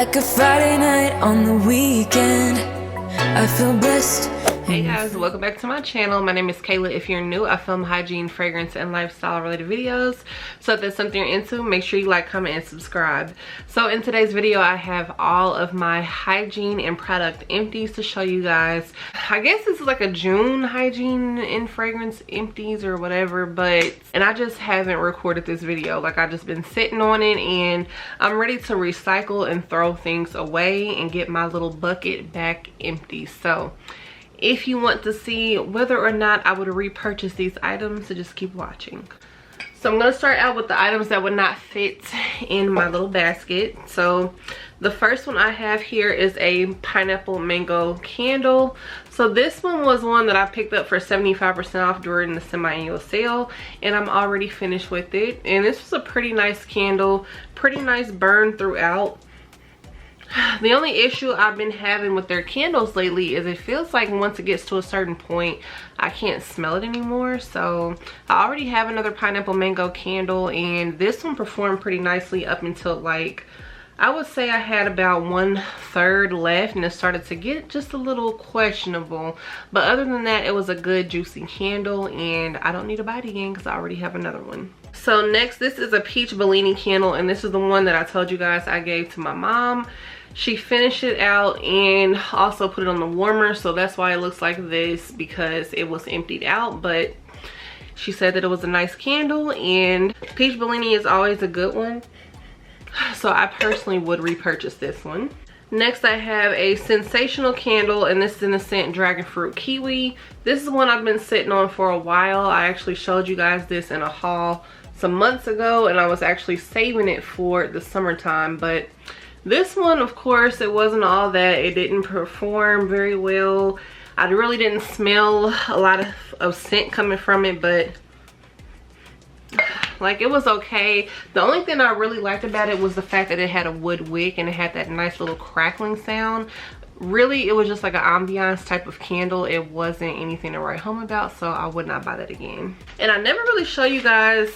like a Friday night on the weekend. I feel blessed. Hey guys, welcome back to my channel. My name is Kayla. If you're new, I film hygiene, fragrance, and lifestyle related videos. So if that's something you're into, make sure you like, comment, and subscribe. So in today's video, I have all of my hygiene and product empties to show you guys. I guess this is like a June hygiene and fragrance empties or whatever, and I just haven't recorded this video. Like, I've just been sitting on it and I'm ready to recycle and throw things away and get my little bucket back empty. So if you want to see whether or not I would repurchase these items, so just keep watching. So I'm going to start out with the items that would not fit in my little basket. So the first one I have here is a pineapple mango candle. So this one was one that I picked up for 75% off during the semi-annual sale, and I'm already finished with it. And this was a pretty nice candle, pretty nice burn throughout. The only issue I've been having with their candles lately is it feels like once it gets to a certain point, I can't smell it anymore. So I already have another pineapple mango candle, and this one performed pretty nicely up until, like, I would say I had about 1/3 left, and it started to get just a little questionable. But other than that, it was a good juicy candle, and I don't need to buy it again because I already have another one. So next, this is a peach Bellini candle, and this is the one that I told you guys I gave to my mom. She finished it out and also put it on the warmer, so that's why it looks like this, because it was emptied out. But she said that it was a nice candle, and peach Bellini is always a good one, so I personally would repurchase this one. Next, I have a sensational candle, and this is in the scent Dragon Fruit Kiwi. This is one I've been sitting on for a while. I actually showed you guys this in a haul some months ago, and I was actually saving it for the summertime. But this one, of course, it wasn't all that. It didn't perform very well. I really didn't smell a lot of scent coming from it, but like, it was okay. The only thing I really liked about it was the fact that it had a wood wick and it had that nice little crackling sound. Really, it was just like an ambiance type of candle. It wasn't anything to write home about, so I would not buy that again. And I never really show you guys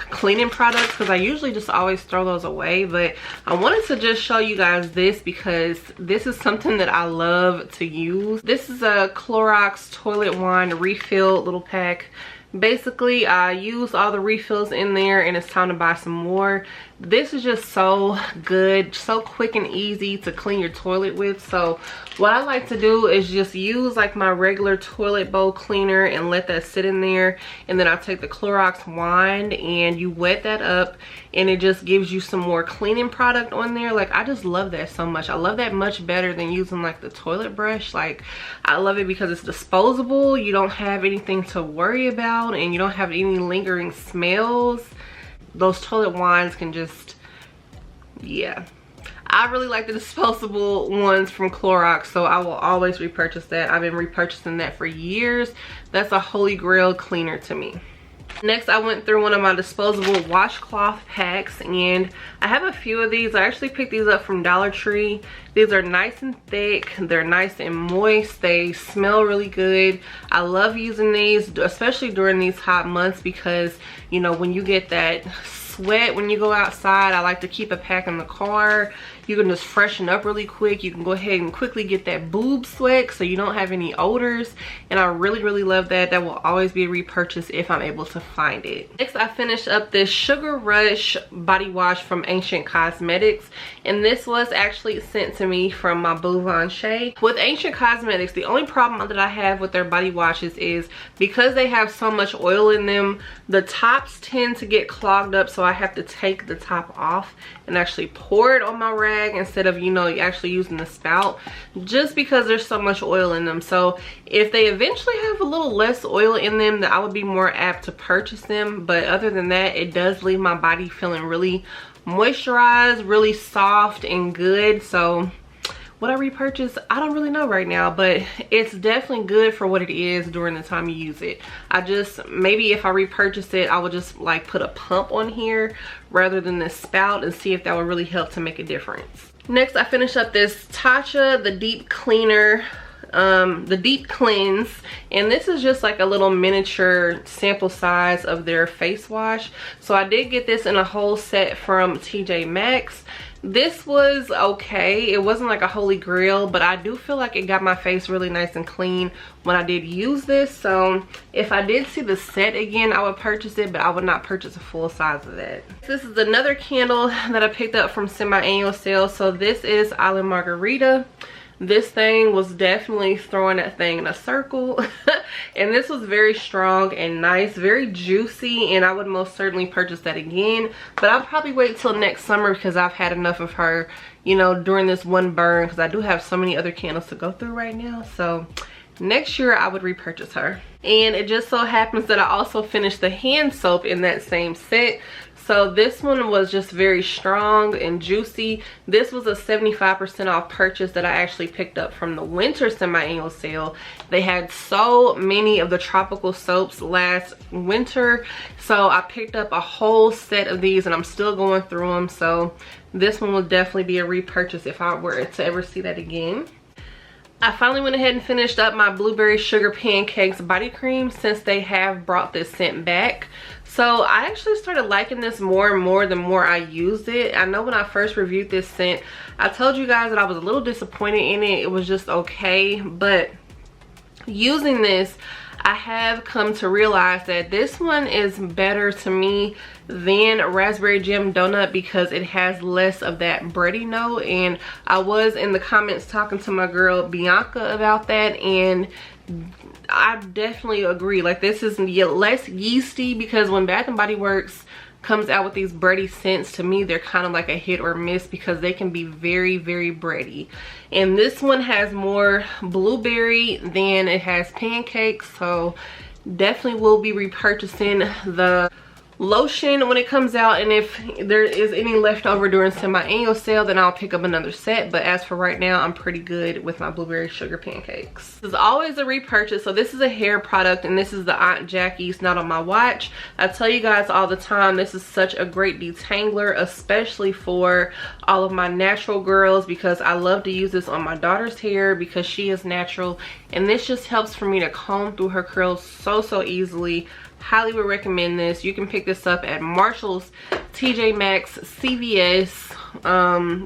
cleaning products because I usually just always throw those away, but I wanted to just show you guys this because this is something that I love to use. This is a Clorox toilet wand refill little pack. Basically, I used all the refills in there and it's time to buy some more. This is just so good, so quick and easy to clean your toilet with. So what I like to do is just use like my regular toilet bowl cleaner and let that sit in there, and then I take the Clorox wand and you wet that up, and it just gives you some more cleaning product on there. Like, I just love that so much. I love that much better than using like the toilet brush. Like, I love it because it's disposable. You don't have anything to worry about, and you don't have any lingering smells. Those toilet wands can just, yeah. I really like the disposable ones from Clorox, so I will always repurchase that. I've been repurchasing that for years. That's a holy grail cleaner to me. Next, I went through one of my disposable washcloth packs, and I have a few of these. I actually picked these up from Dollar Tree. These are nice and thick. They're nice and moist. They smell really good. I love using these, especially during these hot months, because, you know, when you get that sweat when you go outside, I like to keep a pack in the car. You can just freshen up really quick. You can go ahead and quickly get that boob sweat so you don't have any odors, and I really love that. That will always be a repurchase if I'm able to find it. Next, I finished up this Sugar Rush body wash from Ancient Cosmetics, and this was actually sent to me from my boo Von Shea. With Ancient Cosmetics, the only problem that I have with their body washes is because they have so much oil in them, the tops tend to get clogged up, so I have to take the top off and actually pour it on my rag instead of, you know, actually using the spout, just because there's so much oil in them. So if they eventually have a little less oil in them, then I would be more apt to purchase them. But other than that, it does leave my body feeling really moisturized, really soft and good. So would I repurchase? I don't really know right now, but it's definitely good for what it is during the time you use it. I just, maybe if I repurchase it, I would just like put a pump on here rather than this spout and see if that would really help to make a difference. Next, I finished up this Tatcha, the deep cleaner, the deep cleanse, and this is just like a little miniature sample size of their face wash. So I did get this in a whole set from TJ Maxx. This was okay. It wasn't like a holy grail, but I do feel like it got my face really nice and clean when I did use this. So if I did see the set again, I would purchase it, but I would not purchase a full size of that. This is another candle that I picked up from semi-annual sale. So this is Island Margarita. This thing was definitely throwing that thing in a circle. And this was very strong and nice, very juicy, and I would most certainly purchase that again. But I'll probably wait till next summer because I've had enough of her, you know, during this one burn, because I do have so many other candles to go through right now. So next year I would repurchase her. And it just so happens that I also finished the hand soap in that same set. So this one was just very strong and juicy. This was a 75% off purchase that I actually picked up from the winter semi-annual sale. They had so many of the tropical soaps last winter. So I picked up a whole set of these and I'm still going through them. So this one will definitely be a repurchase if I were to ever see that again. I finally went ahead and finished up my Blueberry Sugar Pancakes body cream since they have brought this scent back. So I actually started liking this more and more the more I used it. I know when I first reviewed this scent, I told you guys that I was a little disappointed in it. It was just okay, but using this, I have come to realize that this one is better to me than Raspberry Jam Donut because it has less of that bready note. And I was in the comments talking to my girl Bianca about that, and I definitely agree. Like, this is less yeasty, because when Bath and Body Works comes out with these bready scents, to me they're kind of like a hit or miss because they can be very, very bready. And this one has more blueberry than it has pancakes, so definitely will be repurchasing the lotion when it comes out. And if there is any left over during semi-annual sale, then I'll pick up another set. But as for right now, I'm pretty good with my Blueberry Sugar Pancakes. This is always a repurchase. So this is a hair product, and this is the Aunt Jackys Not On My Watch. I tell you guys all the time, this is such a great detangler, especially for all of my natural girls, because I love to use this on my daughter's hair because she is natural, and this just helps for me to comb through her curls so easily. Highly would recommend this. You can pick this up at Marshall's, TJ Maxx, CVS,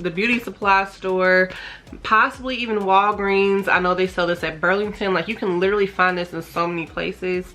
the beauty supply store, possibly even Walgreens. I know they sell this at Burlington. Like, you can literally find this in so many places.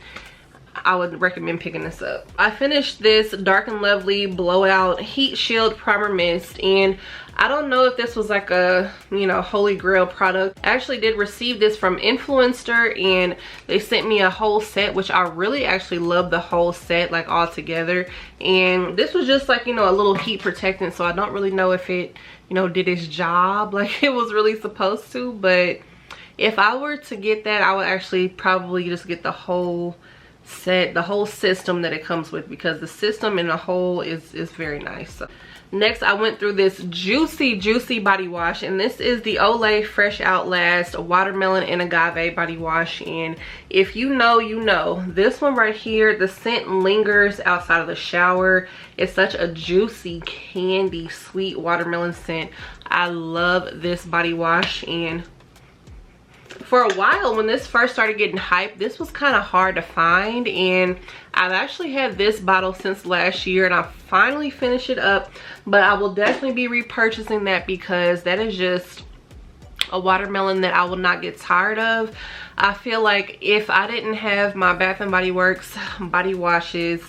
I would recommend picking this up. I finished this Dark and Lovely Blowout Heat Shield Primer Mist, and I don't know if this was like a, you know, holy grail product. I actually did receive this from Influencer, and they sent me a whole set, which I really actually love the whole set, like, all together. And this was just like, you know, a little heat protectant, so I don't really know if it, you know, did its job like it was really supposed to. But if I were to get that, I would actually probably just get the whole set, the whole system that it comes with, because the system in the whole is very nice. So next, I went through this juicy body wash, and this is the Olay Fresh Outlast Watermelon and Agave body wash. And if you know, you know, this one right here, the scent lingers outside of the shower. It's such a juicy, candy, sweet watermelon scent. I love this body wash, and for a while when this first started getting hyped, this was kind of hard to find, and I've actually had this bottle since last year, and I finally finished it up. But I will definitely be repurchasing that because that is just a watermelon that I will not get tired of. I feel like if I didn't have my Bath and Body Works body washes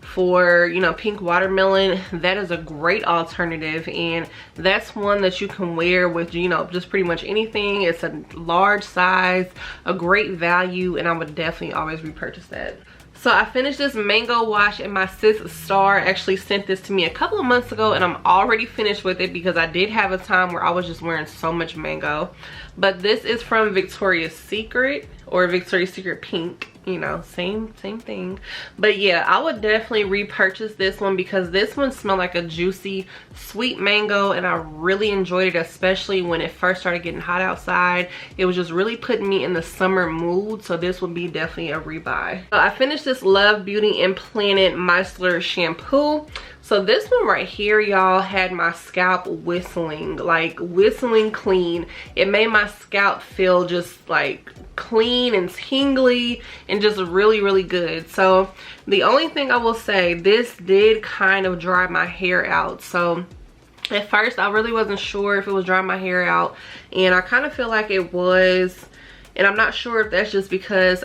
for, you know, pink watermelon, that is a great alternative, and that's one that you can wear with, you know, just pretty much anything. It's a large size, a great value, and I would definitely always repurchase that. So I finished this mango wash, and my sis Star actually sent this to me a couple of months ago, and I'm already finished with it because I did have a time where I was just wearing so much mango. But this is from Victoria's Secret, or Victoria's Secret Pink, you know, same thing. But yeah, I would definitely repurchase this one because this one smelled like a juicy sweet mango, and I really enjoyed it, especially when it first started getting hot outside. It was just really putting me in the summer mood, so this would be definitely a rebuy. So I finished this Love Beauty and Planet Micellar shampoo. So this one right here, y'all, had my scalp whistling, like whistling clean. It made my scalp feel just like clean and tingly and just really good. So the only thing I will say, this did kind of dry my hair out. So At first I really wasn't sure if it was drying my hair out, and I kind of feel like it was, and I'm not sure if that's just because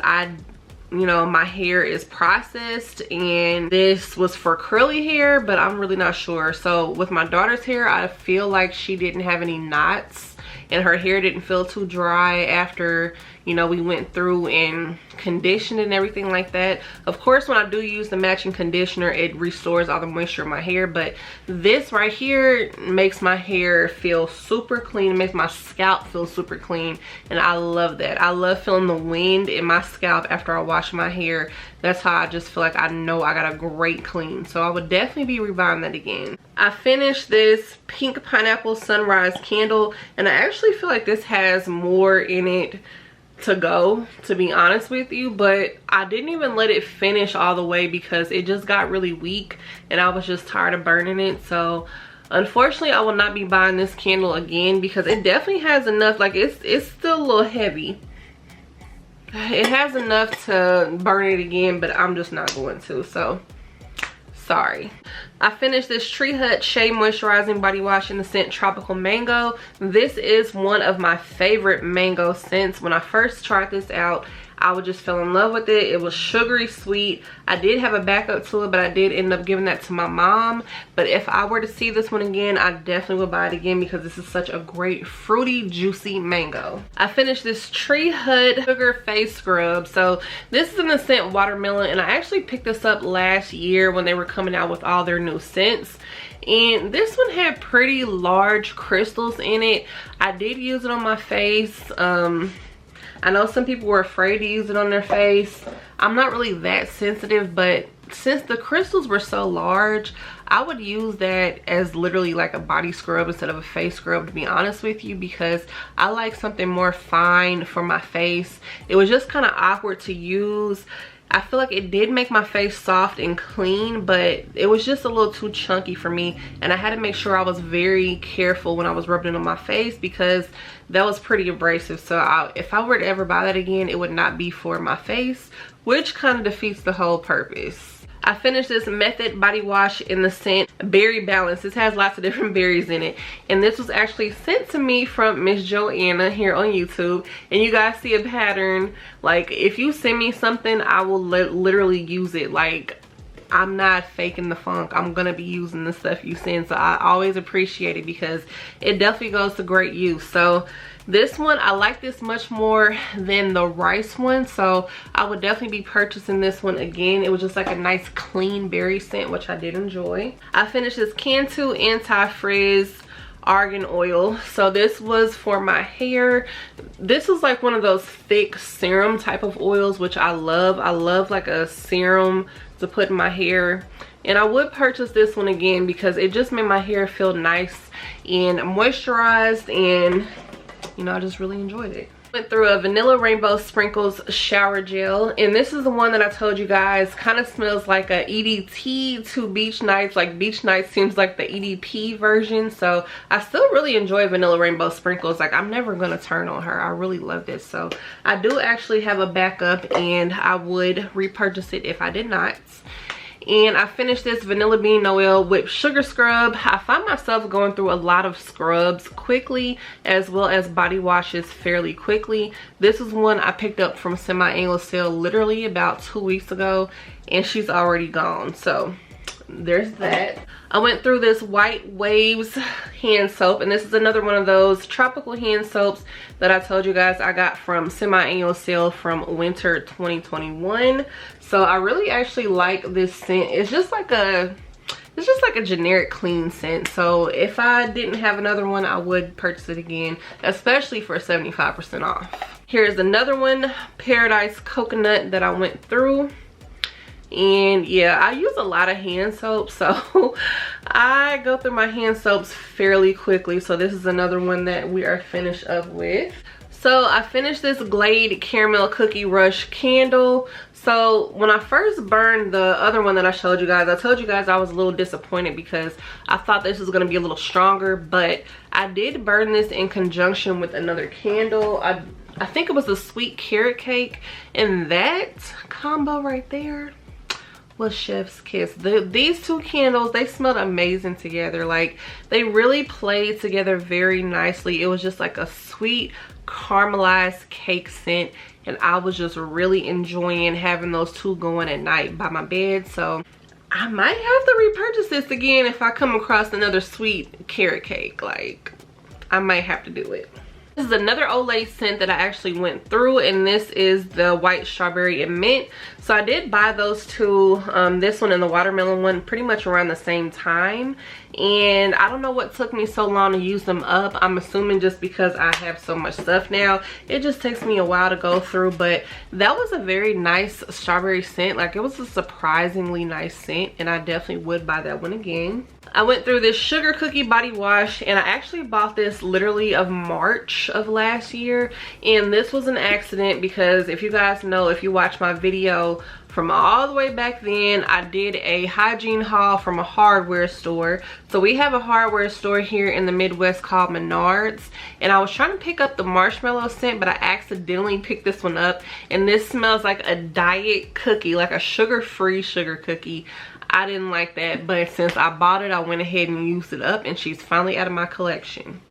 you know, my hair is processed and this was for curly hair, but I'm really not sure. So with my daughter's hair, I feel like she didn't have any knots and her hair didn't feel too dry after, you know, we went through and conditioned and everything like that. Of course, when I do use the matching conditioner, it restores all the moisture in my hair, but this right here makes my hair feel super clean. It makes my scalp feel super clean, and I love that. I love feeling the wind in my scalp after I wash my hair. That's how I just feel like I know I got a great clean. So I would definitely be rebuying that again. I finished this pink pineapple sunrise candle, and I actually feel like this has more in it to go, to be honest with you, but I didn't even let it finish all the way because it just got really weak and I was just tired of burning it. So unfortunately, I will not be buying this candle again because it definitely has enough, like it's still a little heavy. It has enough to burn it again, but I'm just not going to, so sorry. I finished this Tree Hut Shea Moisturizing Body Wash in the scent Tropical Mango. This is one of my favorite mango scents. When I first tried this out, I would just fell in love with it. It was sugary sweet. I did have a backup to it, but I did end up giving that to my mom. But if I were to see this one again, I definitely would buy it again because this is such a great fruity, juicy mango. I finished this Tree Hut Sugar Face Scrub. So this is in the scent Watermelon, and I actually picked this up last year when they were coming out with all their new scents. And this one had pretty large crystals in it. I did use it on my face. I know some people were afraid to use it on their face. I'm not really that sensitive, but since the crystals were so large, I would use that as literally like a body scrub instead of a face scrub, to be honest with you, because I like something more fine for my face. It was just kind of awkward to use. I feel like it did make my face soft and clean, but it was just a little too chunky for me, and I had to make sure I was very careful when I was rubbing it on my face because that was pretty abrasive. So if I were to ever buy that again, it would not be for my face, which kind of defeats the whole purpose. I finished this Method body wash in the scent Berry Balance. This has lots of different berries in it, and this was actually sent to me from Miss Joanna here on YouTube. And you guys see a pattern. Like, if you send me something, I will literally use it. Like, I'm not faking the funk. I'm gonna be using the stuff you send, so I always appreciate it because it definitely goes to great use. So this one, I like this much more than the rice one, so I would definitely be purchasing this one again. It was just like a nice clean berry scent, which I did enjoy. I finished this Cantu Anti-Frizz Argan Oil. So this was for my hair. This is like one of those thick serum type of oils, which I love. I love like a serum to put in my hair, and I would purchase this one again because it just made my hair feel nice and moisturized, and you know, I just really enjoyed it. Went through a Vanilla Rainbow Sprinkles shower gel, and this is the one that I told you guys kind of smells like a EDT to Beach Nights. Like, Beach Nights seems like the EDP version, so I still really enjoy Vanilla Rainbow Sprinkles. Like, I'm never gonna turn on her. I really love this. So I do actually have a backup, and I would repurchase it if I did not. And I finished this Vanilla Bean Oil Whipped Sugar Scrub. I find myself going through a lot of scrubs quickly, as well as body washes fairly quickly. This is one I picked up from semi-annual sale literally about 2 weeks ago, and she's already gone. So there's that. I went through this White Waves hand soap, and this is another one of those tropical hand soaps that I told you guys I got from semi-annual sale from winter 2021. So I really actually like this scent. It's just like a generic clean scent. So if I didn't have another one, I would purchase it again, especially for 75% off. Here's another one, Paradise Coconut, that I went through. And yeah, I use a lot of hand soap, so I go through my hand soaps fairly quickly. So this is another one that we are finished up with. So I finished this Glade Caramel Cookie Rush candle. So when I first burned the other one that I showed you guys, I told you guys I was a little disappointed because I thought this was going to be a little stronger, but I did burn this in conjunction with another candle. I think it was a sweet carrot cake, and that combo right there was chef's kiss. These two candles, they smelled amazing together. Like, they really played together very nicely. It was just like a sweet caramelized cake scent, and I was just really enjoying having those two going at night by my bed. So I might have to repurchase this again if I come across another sweet carrot cake. Like, I might have to do it. This is another Olay scent that I actually went through, and this is the white strawberry and mint. So I did buy those two, this one and the watermelon one, pretty much around the same time. And I don't know what took me so long to use them up. I'm assuming just because I have so much stuff now, it just takes me a while to go through. But that was a very nice strawberry scent. Like, it was a surprisingly nice scent, and I definitely would buy that one again. I went through this sugar cookie body wash, and I actually bought this literally of March of last year. And this was an accident because if you guys know, if you watch my video from all the way back then, I did a Hygiene haul from a hardware store. So we have a hardware store here in the Midwest called Menards, and I was trying to pick up the marshmallow scent, but I accidentally picked this one up, and this smells like a diet cookie, like a sugar-free sugar cookie. I didn't like that, but since I bought it, I went ahead and used it up, and she's finally out of my collection.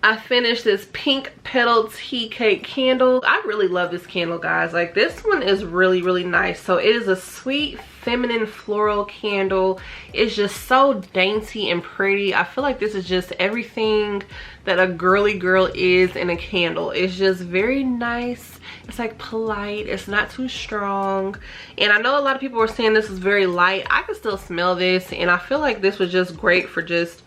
I finished this pink Petal tea cake candle. I really love this candle, guys. Like, this one is really, really nice. So it is a sweet feminine floral candle. It's just so dainty and pretty. I feel like this is just everything that a girly girl is in a candle. It's just very nice. It's like polite. It's not too strong. And I know a lot of people were saying this is very light. I can still smell this, and I feel like this was just great for just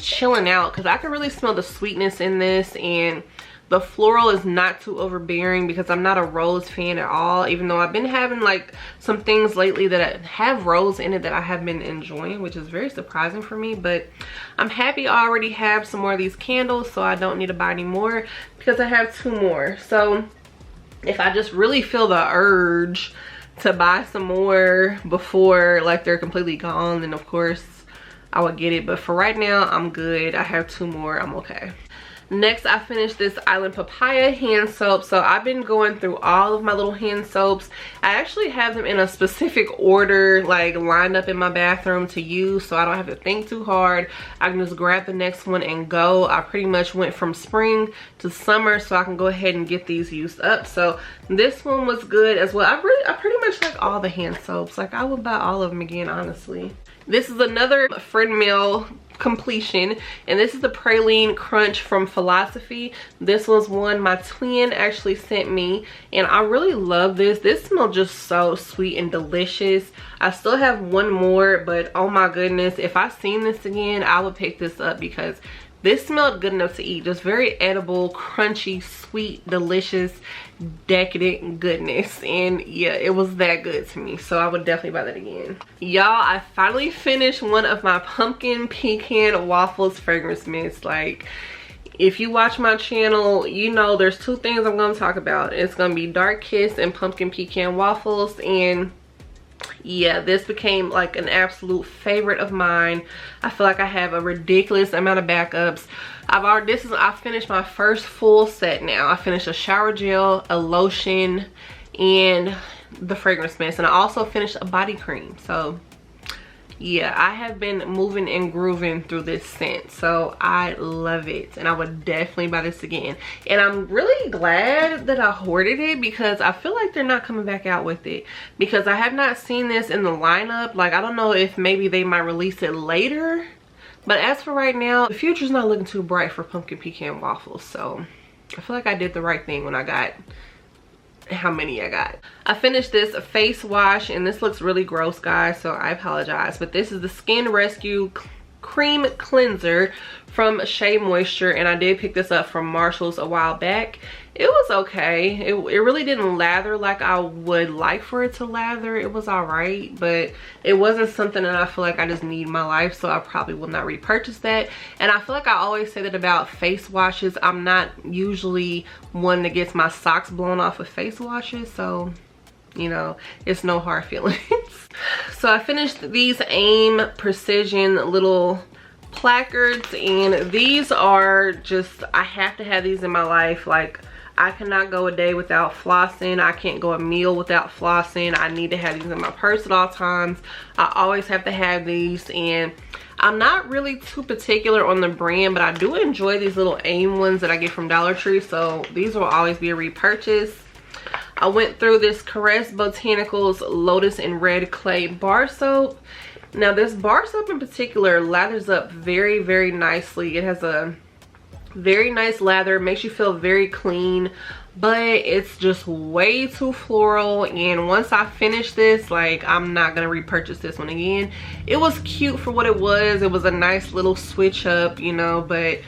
chilling out, because I can really smell the sweetness in this, and the floral is not too overbearing because I'm not a rose fan at all, even though I've been having like some things lately that have rose in it that I have been enjoying, which is very surprising for me. But I'm happy I already have some more of these candles, so I don't need to buy any more because I have 2 more. So if I just really feel the urge to buy some more before like they're completely gone, then of course I would get it. But for right now, I'm good. I have 2 more. I'm okay. Next, I finished this Island Papaya hand soap. So I've been going through all of my little hand soaps. I actually have them in a specific order, like lined up in my bathroom to use, so I don't have to think too hard. I can just grab the next one and go. I pretty much went from spring to summer, so I can go ahead and get these used up. So this one was good as well. I pretty much like all the hand soaps. Like, I would buy all of them again, honestly. This is another friend mail completion, and this is the Praline Crunch from Philosophy. This was one my twin actually sent me, and I really love this. This smells just so sweet and delicious. I still have 1 more, but oh my goodness, if I seen this again, I would pick this up because this smelled good enough to eat. Just very edible, crunchy, sweet, delicious, decadent goodness. And yeah, it was that good to me, so I would definitely buy that again. Y'all, I finally finished one of my pumpkin pecan waffles fragrance mist. Like, if you watch my channel, you know there's 2 things I'm going to talk about. It's going to be Dark Kiss and pumpkin pecan waffles, and yeah, this became like an absolute favorite of mine. I feel like I have a ridiculous amount of backups. I finished my first full set now. I finished a shower gel, a lotion, and the fragrance mist, and I also finished a body cream. So yeah, I have been moving and grooving through this scent, so I love it, and I would definitely buy this again. And I'm really glad that I hoarded it because I feel like they're not coming back out with it, because I have not seen this in the lineup. Like, I don't know if maybe they might release it later, but as for right now, the future's not looking too bright for pumpkin pecan waffles. So I feel like I did the right thing when I got how many I got. I finished this face wash, and this looks really gross, guys, so I apologize, but this is the Skin Rescue Cream Cleanser from Shea Moisture, and I did pick this up from Marshall's a while back. It was okay. It really didn't lather like I would like for it to lather. It was all right, but it wasn't something that I feel like I just need in my life, so I probably will not repurchase that. And I feel like I always say that about face washes. I'm not usually one that gets my socks blown off with face washes, so you know, it's no hard feelings. So I finished these AIM Precision little placards, and these are just, I have to have these in my life. Like, I cannot go a day without flossing. I can't go a meal without flossing. I need to have these in my purse at all times. I always have to have these, and I'm not really too particular on the brand, but I do enjoy these little AIM ones that I get from Dollar Tree, so these will always be a repurchase. I went through this Caress Botanicals Lotus and Red Clay bar soap. Now this bar soap in particular lathers up very, very nicely. It has a very nice lather, makes you feel very clean, but it's just way too floral. And once I finish this, like, I'm not gonna repurchase this one again. It was cute for what it was. It was a nice little switch up, you know, but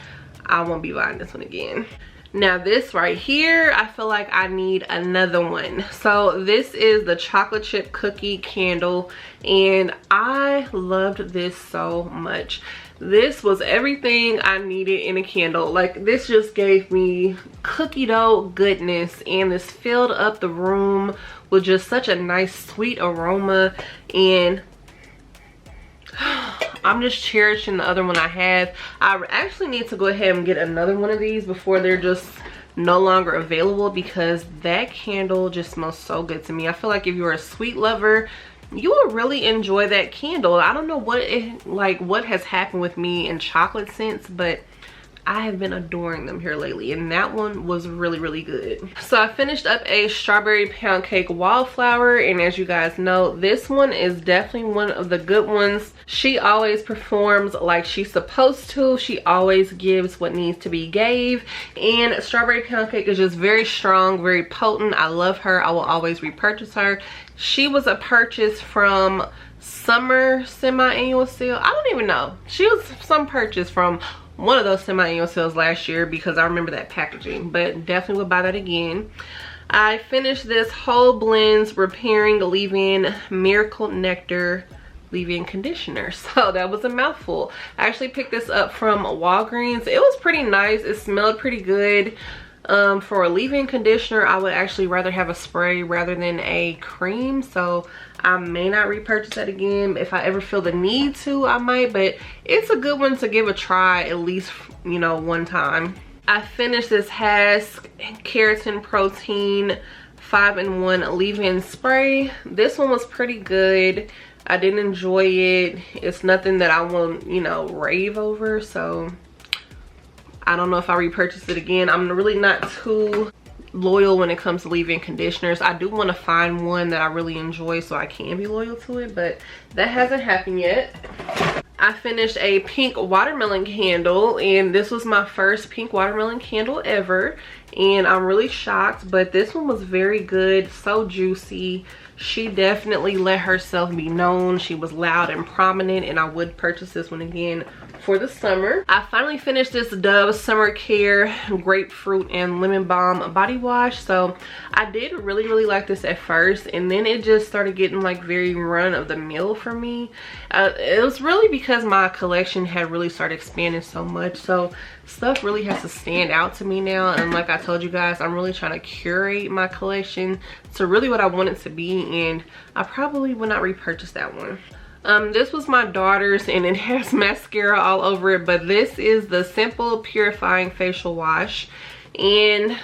I won't be buying this one again. Now this right here, I feel like I need another one. So this is the chocolate chip cookie candle, and I loved this so much. This was everything I needed in a candle. Like, this just gave me cookie dough goodness, and this filled up the room with just such a nice sweet aroma. And I'm just cherishing the other one I have. I actually need to go ahead and get another one of these before they're just no longer available, because that candle just smells so good to me. I feel like if you're a sweet lover, you will really enjoy that candle. I don't know what has happened with me in chocolate scents, but I have been adoring them here lately, and that one was really, really good. So I finished up a strawberry pound cake wallflower, and as you guys know, this one is definitely one of the good ones. She always performs like she's supposed to. She always gives what needs to be gave, and strawberry pound cake is just very strong, very potent. I love her. I will always repurchase her. She was a purchase from summer semi-annual sale. I don't even know. She was some purchase from one of those semi-annual sales last year, because I remember that packaging, but definitely will buy that again. I finished this Whole Blends Repairing Leave-In Miracle Nectar leave-in conditioner. So that was a mouthful. I actually picked this up from Walgreens. It was pretty nice. It smelled pretty good. For a leave-in conditioner, I would actually rather have a spray rather than a cream, so I may not repurchase that again. If I ever feel the need to, I might, but it's a good one to give a try at least, you know, one time. I finished this Hask Keratin Protein 5-in-1 leave-in spray. This one was pretty good. I did enjoy it. It's nothing that I will, you know, rave over, so I don't know if I repurchase it again. I'm really not too loyal when it comes to leave-in conditioners. I do want to find one that I really enjoy so I can be loyal to it, but that hasn't happened yet. I finished a pink watermelon candle, and this was my first pink watermelon candle ever, and I'm really shocked, but this one was very good, so juicy. She definitely let herself be known. She was loud and prominent, and I would purchase this one again for the summer. I finally finished this Dove Summer Care Grapefruit and Lemon Balm body wash. So I did really like this at first, and then it just started getting like very run of the mill for me. It was really because my collection had really started expanding so much, so stuff really has to stand out to me now. And like I told you guys, I'm really trying to curate my collection to really what I want it to be, and I probably will not repurchase that one. This was my daughter's, and it has mascara all over it, but this is the Simple Purifying Facial Wash, and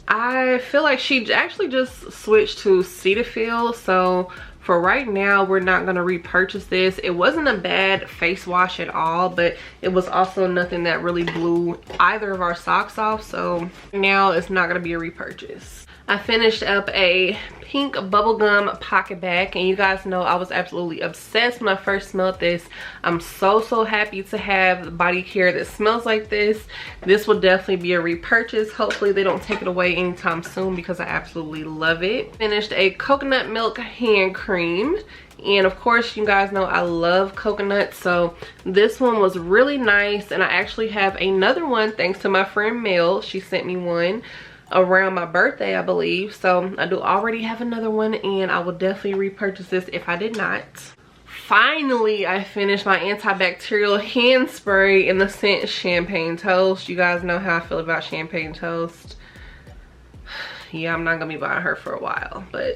I feel like she actually just switched to Cetaphil, so for right now we're not going to repurchase this. It wasn't a bad face wash at all, but it was also nothing that really blew either of our socks off, so now it's not going to be a repurchase. I finished up a pink bubblegum pocket bag, and you guys know I was absolutely obsessed when I first smelled this. I'm so happy to have body care that smells like this. This will definitely be a repurchase. Hopefully they don't take it away anytime soon, because I absolutely love it. Finished a coconut milk hand cream, and of course you guys know I love coconut, so this one was really nice. And I actually have another one thanks to my friend Mel. She sent me one around my birthday, I believe, so I do already have another one, and I will definitely repurchase this if I did not. Finally, I finished my antibacterial hand spray in the scent Champagne Toast. You guys know how I feel about Champagne Toast. Yeah, I'm not gonna be buying her for a while, but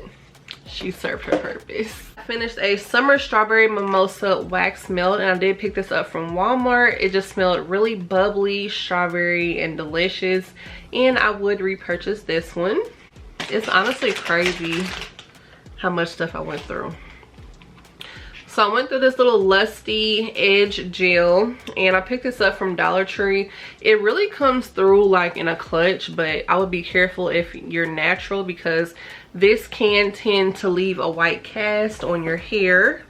she served her purpose. I finished a summer strawberry mimosa wax melt, and I did pick this up from Walmart. It just smelled really bubbly, strawberry, and delicious, and I would repurchase this one. It's honestly crazy how much stuff I went through. So I went through this little Lusty Edge gel, and I picked this up from Dollar Tree. It really comes through like in a clutch, but I would be careful if you're natural, because this can tend to leave a white cast on your hair.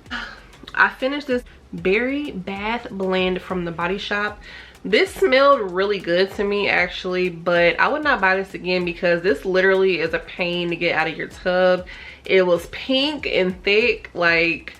I finished this Berry Bath Blend from the Body Shop. This smelled really good to me actually, but I would not buy this again because this literally is a pain to get out of your tub. It was pink and thick, like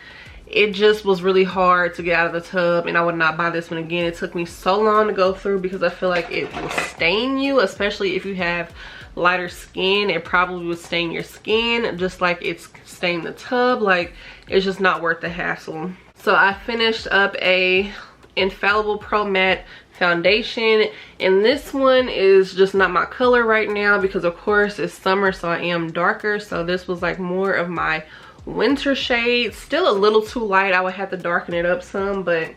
it just was really hard to get out of the tub, and I would not buy this one again. It took me so long to go through because I feel like it will stain you, especially if you have lighter skin. It probably would stain your skin just like it's stained the tub. Like, it's just not worth the hassle. So I finished up a Infallible Pro Matte foundation, and this one is just not my color right now because of course it's summer, so I am darker. So this was like more of my winter shade, still a little too light. I would have to darken it up some, but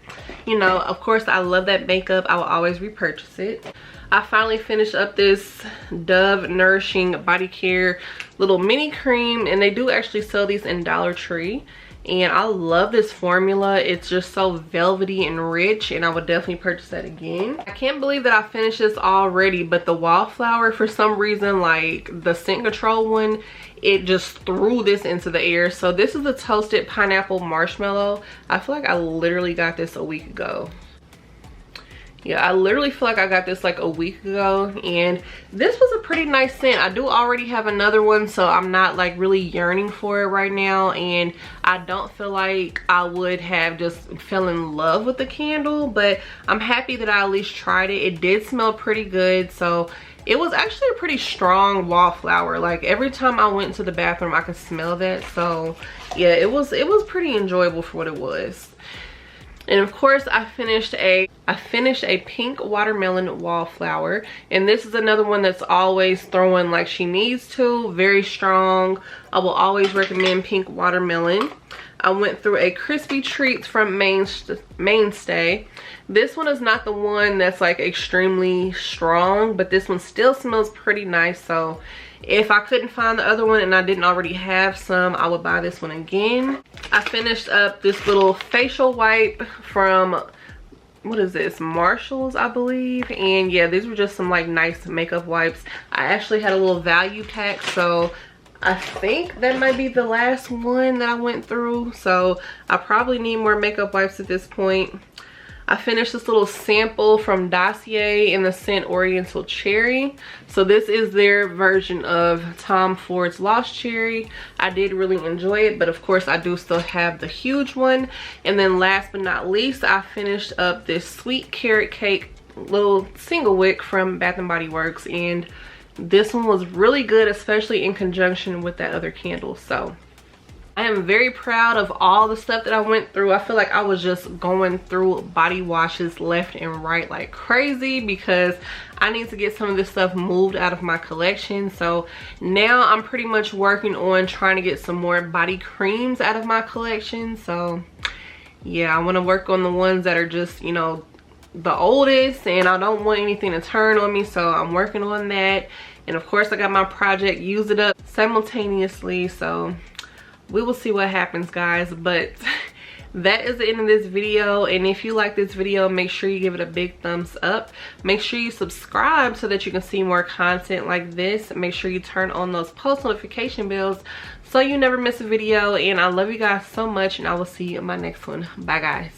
you know, of course I love that makeup. I will always repurchase it. I finally finished up this Dove Nourishing Body Care little mini cream, and they do actually sell these in Dollar Tree, and I love this formula. It's just so velvety and rich, and I would definitely purchase that again. I can't believe that I finished this already, but the wallflower, for some reason, like the scent control one, it just threw this into the air. So this is the Toasted Pineapple Marshmallow. I feel like I literally got this a week ago. Yeah, I literally feel like I got this like a week ago, and this was a pretty nice scent. I do already have another one, so I'm not like really yearning for it right now, and I don't feel like I would have just fell in love with the candle, but I'm happy that I at least tried it. It did smell pretty good, so it was actually a pretty strong wallflower. Like every time I went to the bathroom I could smell that. So yeah, it was pretty enjoyable for what it was. And of course I finished a pink watermelon wallflower, and this is another one that's always throwing like she needs to. Very strong. I will always recommend pink watermelon. I went through a Crispy Treats from Mainstay. This one is not the one that's like extremely strong, but this one still smells pretty nice. So if I couldn't find the other one and I didn't already have some, I would buy this one again. I finished up this little facial wipe from, what is this, Marshalls I believe, and yeah, these were just some like nice makeup wipes. I actually had a little value pack, so I think that might be the last one that I went through, so I probably need more makeup wipes at this point. I finished this little sample from Dossier in the scent Oriental Cherry. So this is their version of Tom Ford's Lost Cherry. I did really enjoy it, but of course I do still have the huge one. And then last but not least, I finished up this Sweet Carrot Cake little single wick from Bath & Body Works, and this one was really good, especially in conjunction with that other candle. So I am very proud of all the stuff that I went through. I feel like I was just going through body washes left and right like crazy because I need to get some of this stuff moved out of my collection. So now I'm pretty much working on trying to get some more body creams out of my collection. So yeah, I want to work on the ones that are just, you know, the oldest, and I don't want anything to turn on me, so I'm working on that. And of course I got my project Use It Up simultaneously, so we will see what happens, guys. But that is the end of this video, and if you like this video, make sure you give it a big thumbs up. Make sure you subscribe so that you can see more content like this. Make sure you turn on those post notification bells so you never miss a video, and I love you guys so much, and I will see you in my next one. Bye guys.